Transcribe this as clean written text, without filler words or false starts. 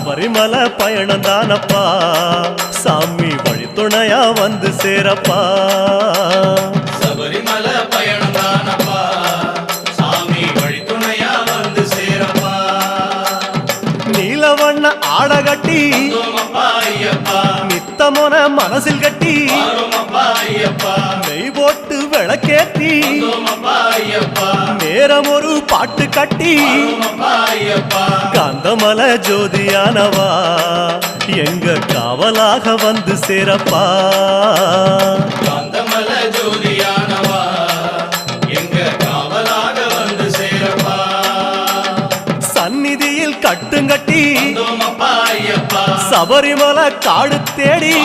சபரிமலை பயணம் தானப்பா சாமி வழித்துணையா வந்து சேரப்பா சபரிமலை பயணம் தானப்பா சாமி வழித்துணையா வந்து சேரப்பா நீலவண்ண ஆடகட்டி நித்தமோன மனசில் கட்டி நெய் போட்டு விளக்கேத்தி நேரம் ஒரு பாட்டு கட்டி காந்தமல ஜோதியானவா எங்க காவலாக வந்து சேரப்பா காந்தமல ஜோதியானவா எங்க காவலாக வந்து சேரப்பா சந்நிதியில் கட்டுங்கட்டி சபரிமலை காடு தேடி